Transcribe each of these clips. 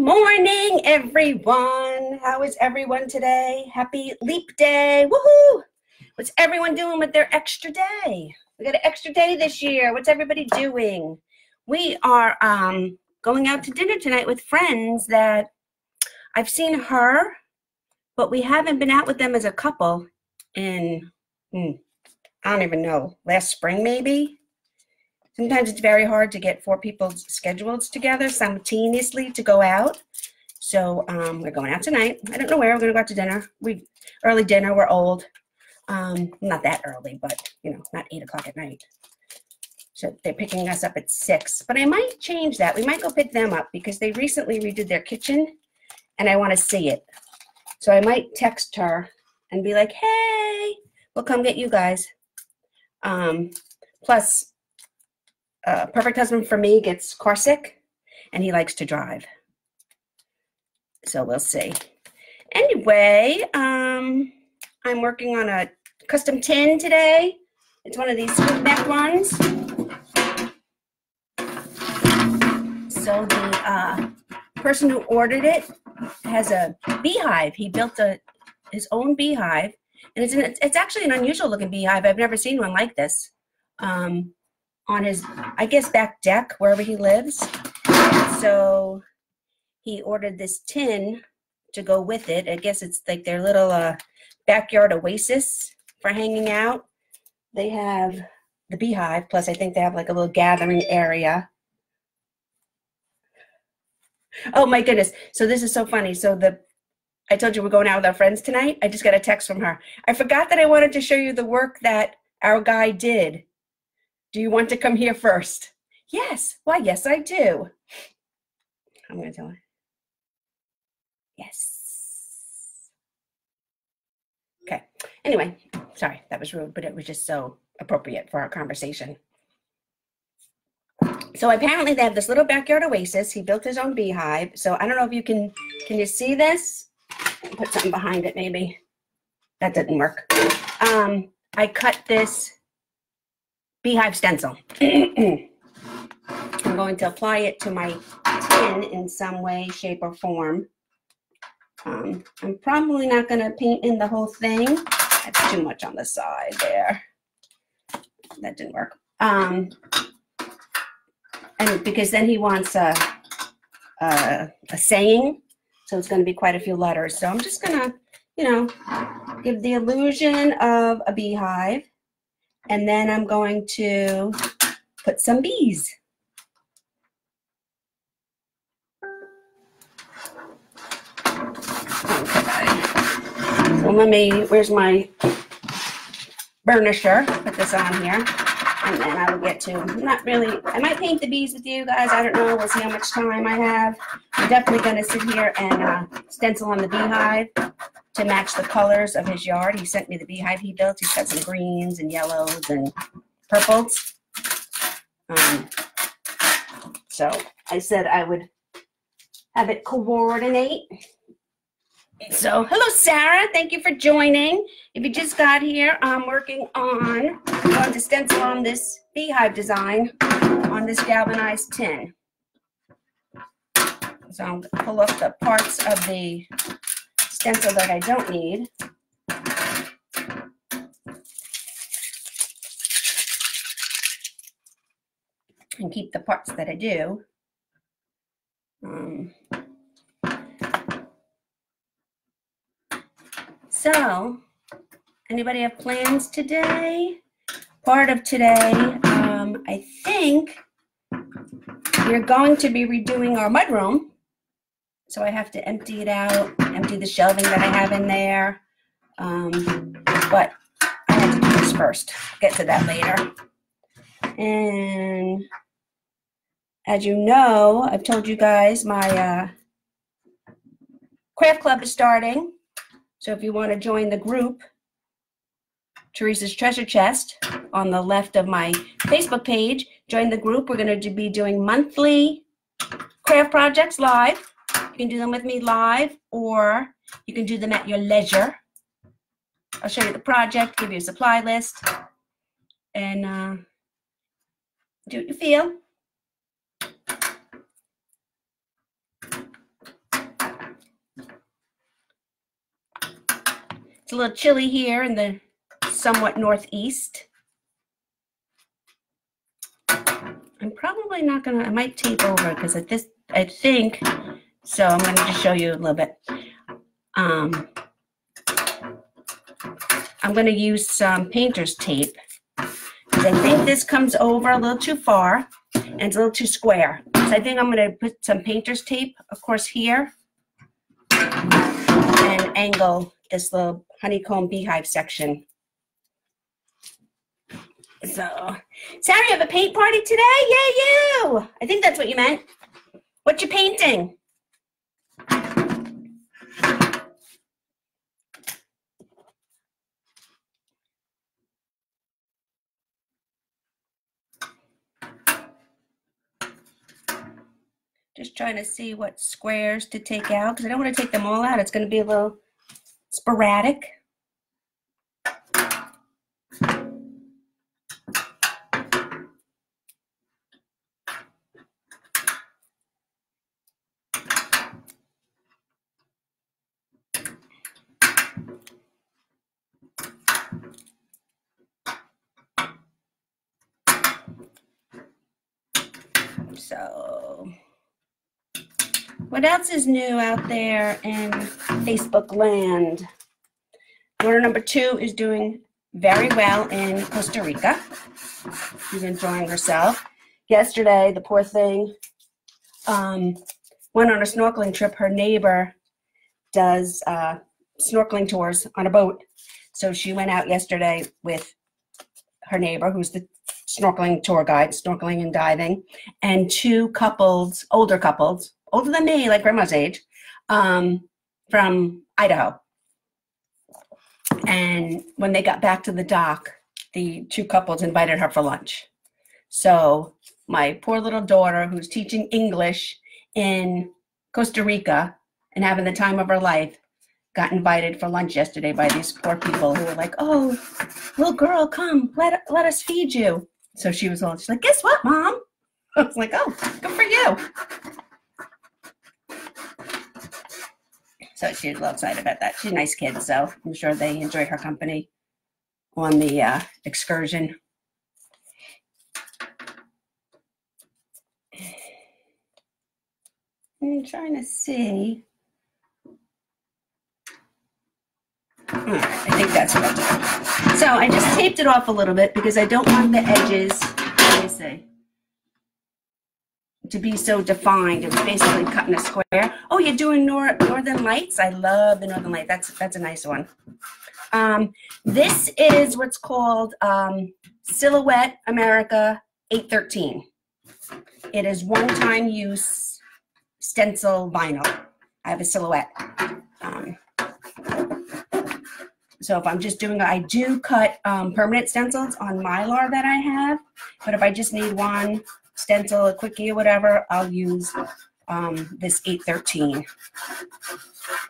morning, everyone. How is everyone today? Happy Leap Day. Woohoo! What's everyone doing with their extra day? We got an extra day this year. What's everybody doing? We are going out to dinner tonight with friends that I've seen her, but we haven't been out with them as a couple in, I don't even know, last spring maybe? Sometimes it's very hard to get 4 people's schedules together simultaneously to go out. So we're going out tonight. I don't know where. We're going to go out to dinner. Early dinner. We're old. Not that early, but, you know, not 8 o'clock at night. So they're picking us up at 6. But I might change that. We might go pick them up because they recently redid their kitchen, and I want to see it. So I might text her and be like, hey, we'll come get you guys. Plus, perfect husband for me gets car sick, and he likes to drive. So we'll see. Anyway, I'm working on a custom tin today. It's one of these scoop neck ones. So the person who ordered it has a beehive. He built his own beehive, and it's actually an unusual looking beehive. I've never seen one like this. On his, I guess, back deck, wherever he lives. And so he ordered this tin to go with it. I guess it's like their little backyard oasis for hanging out. They have the beehive, plus I think they have like a little gathering area. Oh my goodness. So this is so funny. So I told you we're going out with our friends tonight. I just got a text from her. I forgot that I wanted to show you the work that our guy did. Do you want to come here first? Yes. Why, yes, I do. I'm going to tell her. Yes. Okay. Anyway, sorry, that was rude, but it was just so appropriate for our conversation. So apparently they have this little backyard oasis. He built his own beehive. So I don't know if you can you see this? Put something behind it maybe. That didn't work. I cut this beehive stencil. I'm going to apply it to my tin in some way, shape, or form. I'm probably not going to paint in the whole thing. That's too much on the side there. That didn't work. And because then he wants a saying, so it's going to be quite a few letters. So I'm just going to, you know, give the illusion of a beehive. And then I'm going to put some bees. Okay. So where's my burnisher? Put this on here. And then I will get to, I might paint the bees with you guys. I don't know. We'll see how much time I have. I'm definitely going to sit here and stencil on the beehive to match the colors of his yard. He sent me the beehive he built. He's got some greens and yellows and purples. So I said I would have it coordinate. So hello, Sarah. Thank you for joining. If you just got here, I'm going to stencil on this beehive design on this galvanized tin. So I'm going to pull up the parts of the stencil that I don't need. And keep the parts that I do. So, anybody have plans today? Part of today, I think we're going to be redoing our mudroom. So I have to empty it out, empty the shelving that I have in there. But I have to do this first. Get to that later. And as you know, I've told you guys my craft club is starting. So if you want to join the group, Teresa's Treasure Chest, on the left of my Facebook page, join the group. We're going to be doing monthly craft projects live. You can do them with me live, or you can do them at your leisure. I'll show you the project, give you a supply list, and do what you feel. It's a little chilly here in the somewhat northeast. I'm probably not gonna, I might tape over because at this, I think, so I'm gonna just show you a little bit. I'm gonna use some painter's tape because I think this comes over a little too far and it's a little too square. So I think I'm gonna put some painter's tape, of course, here and angle this little honeycomb beehive section. So, Sarah, you have a paint party today? Yay, you! I think that's what you meant. What you painting? Just trying to see what squares to take out because I don't want to take them all out. It's going to be a little sporadic. So, what else is new out there in Facebook land? Daughter number 2 is doing very well in Costa Rica. She's enjoying herself. Yesterday, the poor thing went on a snorkeling trip. Her neighbor does snorkeling tours on a boat. So she went out yesterday with her neighbor, who's the snorkeling tour guide, snorkeling and diving, and 2 couples, older than me, like grandma's age, from Idaho. And when they got back to the dock, the 2 couples invited her for lunch. So my poor little daughter, who's teaching English in Costa Rica and having the time of her life, got invited for lunch yesterday by these poor people who were like, oh, little girl, come, let us feed you. So she's like, guess what, Mom? I was like, oh, good for you. So she's a little excited about that. She's a nice kid, so I'm sure they enjoy her company on the excursion. I'm trying to see. All right, I think that's what I'll do. So I just taped it off a little bit because I don't want the edges, let me see, to be so defined. It's basically cutting a square. Oh, you're doing Northern Lights? I love the Northern Light. That's a nice one. This is what's called Silhouette America 813. It is one-time use stencil vinyl. I have a silhouette. So if I'm just doing, I do cut permanent stencils on Mylar that I have, but if I just need one stencil, a quickie or whatever, I'll use this 813.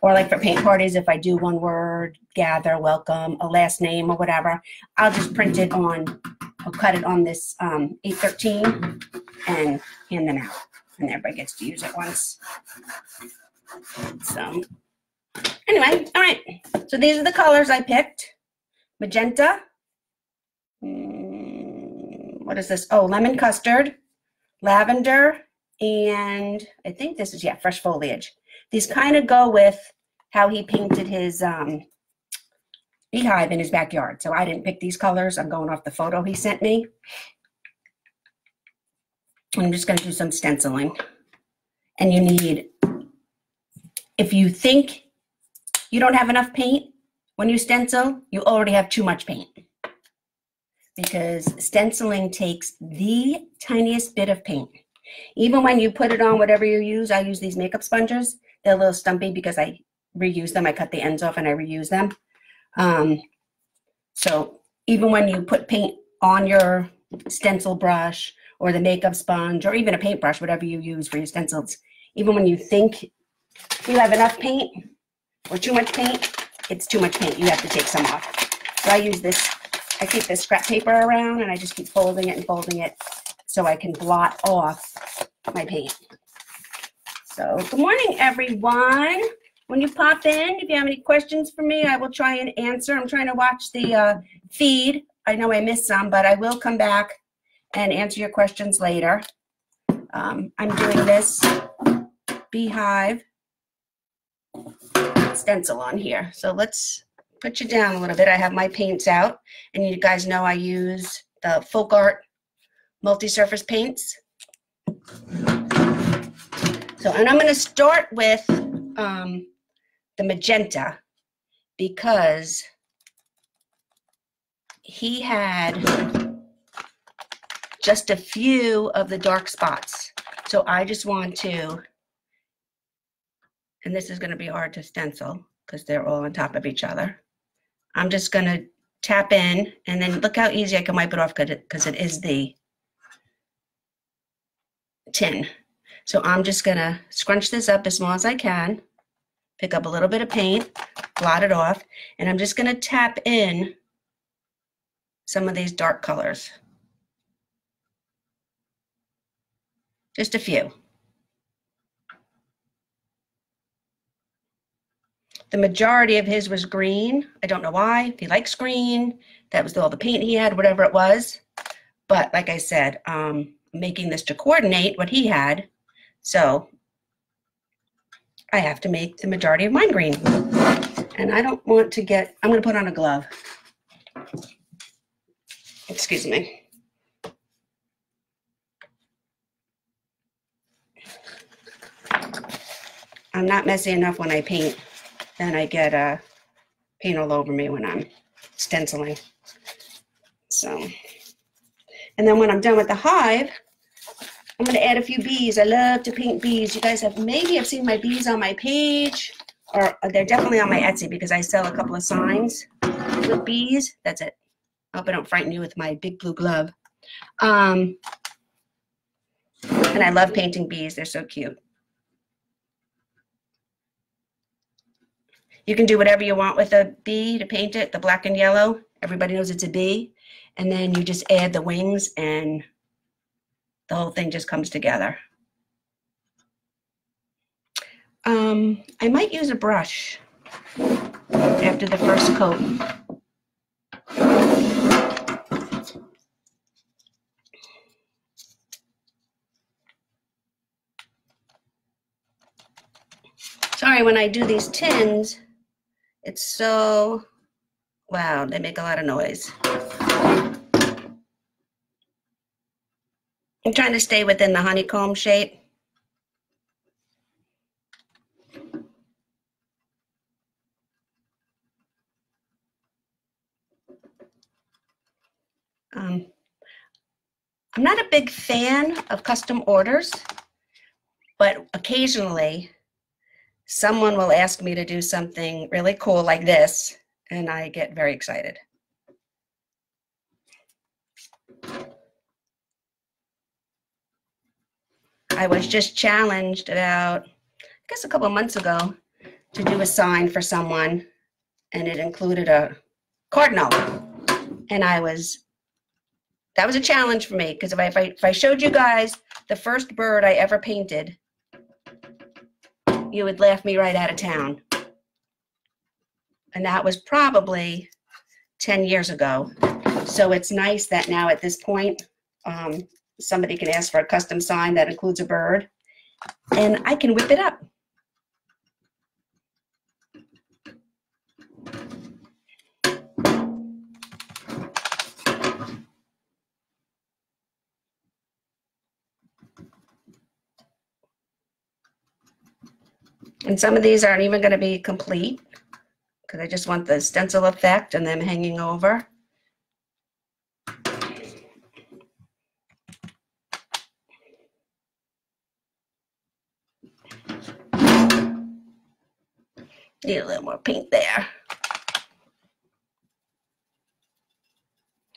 Or like for paint parties, if I do one word, gather, welcome, a last name or whatever, I'll just print it on, I'll cut it on this 813 and hand them out. And everybody gets to use it once. So anyway, all right. So these are the colors I picked. Magenta. What is this? Oh, lemon custard, lavender, and I think this is, yeah, fresh foliage. These kind of go with how he painted his beehive in his backyard. So I didn't pick these colors. I'm going off the photo he sent me. I'm just going to do some stenciling. And you need, if you think you don't have enough paint when you stencil, you already have too much paint. Because stenciling takes the tiniest bit of paint. Even when you put it on whatever you use, I use these makeup sponges. They're a little stumpy because I reuse them. I cut the ends off and I reuse them. So even when you put paint on your stencil brush or the makeup sponge or even a paintbrush, whatever you use for your stencils, even when you think you have enough paint or too much paint, it's too much paint. You have to take some off. So I use this, I keep this scrap paper around and I just keep folding it and folding it so I can blot off my paint. So good morning, everyone. when you pop in, if you have any questions for me, I will try and answer. I'm trying to watch the feed. I know I missed some, but I will come back and answer your questions later. I'm doing this Beehive stencil on here. So let's put you down a little bit. I have my paints out, and you guys know I use the Folk Art multi-surface paints. So, and I'm going to start with the magenta, because he had just a few of the dark spots. So I just want to, and this is going to be hard to stencil because they're all on top of each other. I'm just going to tap in, and then look how easy I can wipe it off because it is the tin. So I'm just going to scrunch this up as small as I can, pick up a little bit of paint, blot it off, and I'm just going to tap in some of these dark colors. Just a few. The majority of his was green. I don't know why. If he likes green, that was all the paint he had, whatever it was. But like I said, I'm making this to coordinate what he had. So I have to make the majority of mine green. And I don't want to get, I'm going to put on a glove. Excuse me. I'm not messy enough when I paint. Then I get paint all over me when I'm stenciling. So, and then when I'm done with the hive, I'm going to add a few bees. I love to paint bees. You guys have seen my bees on my page, or they're definitely on my Etsy because I sell a couple of signs with bees. That's it. I hope I don't frighten you with my big blue glove. And I love painting bees. They're so cute. You can do whatever you want with a bee to paint it, the black and yellow. Everybody knows it's a bee. And then you just add the wings and the whole thing just comes together. I might use a brush after the first coat. Sorry, when I do these tins, it's so, wow, they make a lot of noise. I'm trying to stay within the honeycomb shape. I'm not a big fan of custom orders, but occasionally someone will ask me to do something really cool like this, and I get very excited. I was just challenged about, I guess a couple of months ago, to do a sign for someone, and it included a cardinal. And that was a challenge for me, because if I showed you guys the first bird I ever painted, you would laugh me right out of town. And that was probably 10 years ago. So it's nice that now at this point, somebody can ask for a custom sign that includes a bird, and I can whip it up. And some of these aren't even going to be complete because I just want the stencil effect and them hanging over. Need a little more paint there.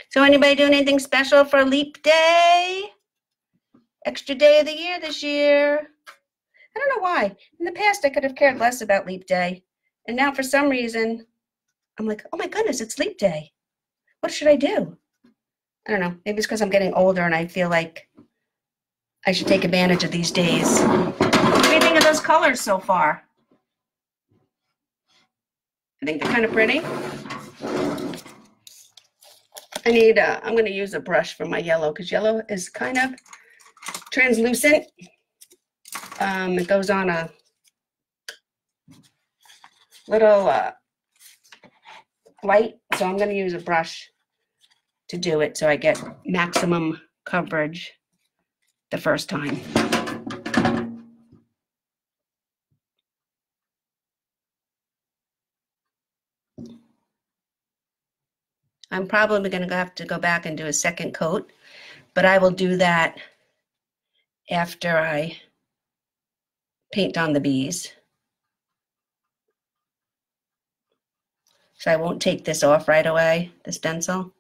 So anybody doing anything special for Leap Day? Extra day of the year this year. I don't know why. In the past, I could have cared less about Leap Day. And now for some reason, I'm like, oh my goodness, it's Leap Day. What should I do? I don't know. Maybe it's because I'm getting older and I feel like I should take advantage of these days. What do you think of those colors so far? I think they're kind of pretty. I'm going to use a brush for my yellow because yellow is kind of translucent. It goes on a little light, so I'm going to use a brush to do it so I get maximum coverage the first time. I'm probably going to have to go back and do a second coat, but I will do that after I paint on the bees. So I won't take this off right away, the stencil.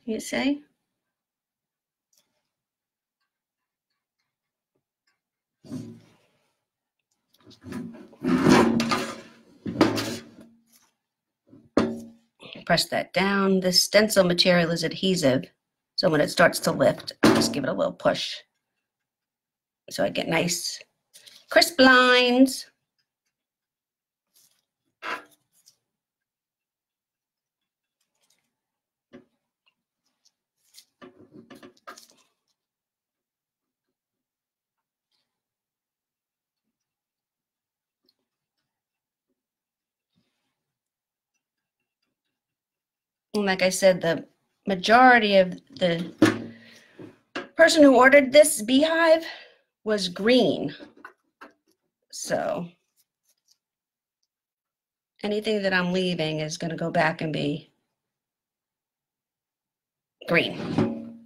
You see? Press that down. This stencil material is adhesive, so when it starts to lift, I just give it a little push. So I get nice, crisp lines. And like I said, the majority of the person who ordered this Beehive was green. So anything that I'm leaving is going to go back and be green.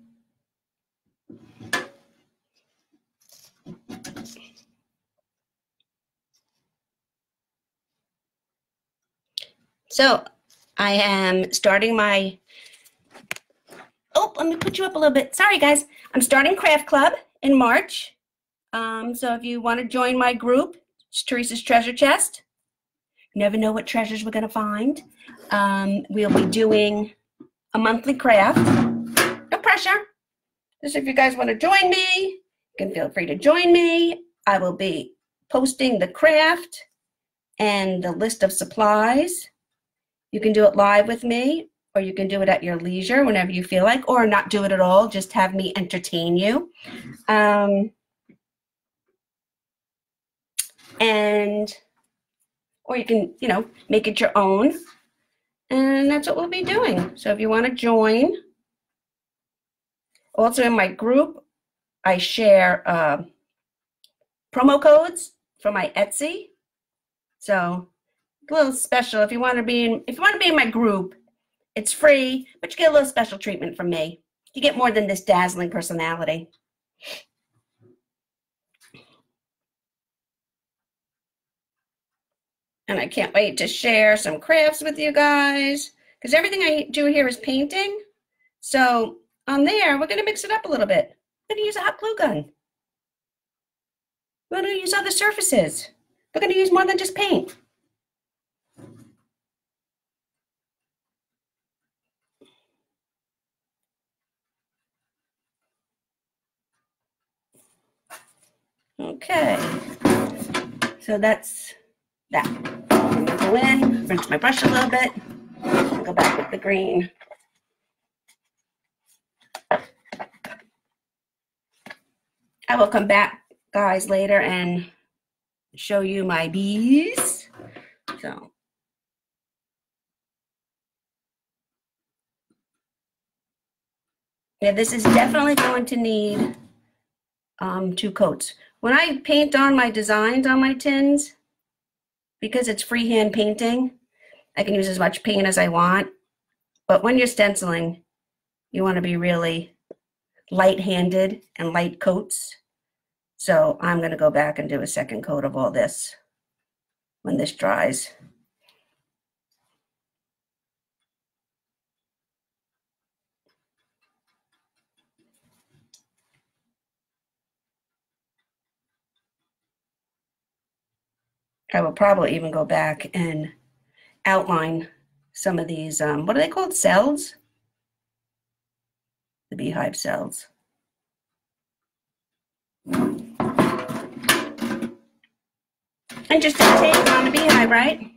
So I am starting my, let me put you up a little bit. Sorry guys, I'm starting Craft Club in March. So if you want to join my group, it's Teresa's Treasure Chest. You never know what treasures we're going to find. We'll be doing a monthly craft. No pressure. Just if you guys want to join me, you can feel free to join me. I will be posting the craft and the list of supplies. You can do it live with me, or you can do it at your leisure whenever you feel like, or not do it at all. Just have me entertain you. Or you can, make it your own. And that's what we'll be doing. So if you want to join, also in my group, I share promo codes for my Etsy. So a little special. If you want to be in my group, it's free, but you get a little special treatment from me. You get more than this dazzling personality. And I can't wait to share some crafts with you guys, because everything I do here is painting. So on there, we're going to mix it up a little bit. We're going to use a hot glue gun. We're going to use other surfaces. We're going to use more than just paint. Okay, so that's that. I'm going to go in, rinse my brush a little bit, and go back with the green. I will come back, guys, later and show you my bees. So yeah, this is definitely going to need 2 coats. When I paint on my designs on my tins, because it's freehand painting, I can use as much paint as I want. But when you're stenciling, you want to be really light-handed and light coats. So I'm going to go back and do a second coat of all this when this dries. I will probably even go back and outline some of these, what are they called, cells? the beehive cells. Interesting take on the beehive, right?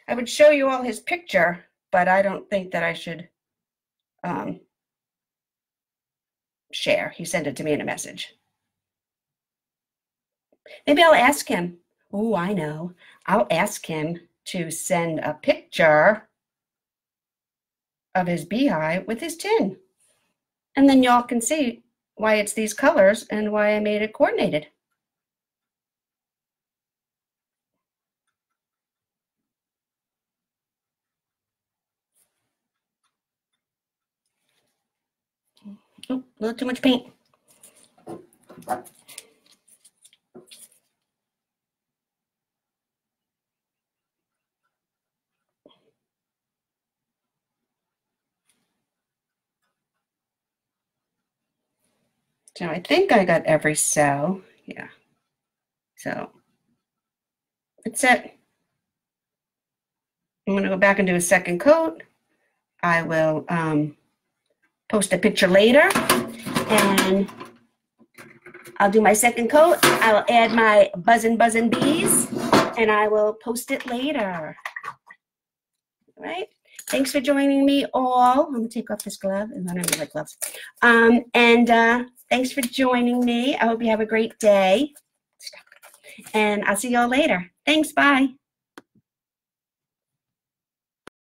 I would show you all his picture, but I don't think that I should share. He sent it to me in a message. Maybe I'll ask him. Oh, I know. I'll ask him to send a picture of his beehive with his tin. And then y'all can see why it's these colors and why I made it coordinated. Oh, a little too much paint. So I think I got every cell. Yeah. So that's it. I'm going to go back and do a second coat. I will post a picture later, and I'll do my second coat. I'll add my buzzin' bees, and I will post it later. All right? Thanks for joining me all. I'm going to take off this glove. I don't really like gloves. Thanks for joining me. I hope you have a great day. And I'll see y'all later. Thanks. Bye.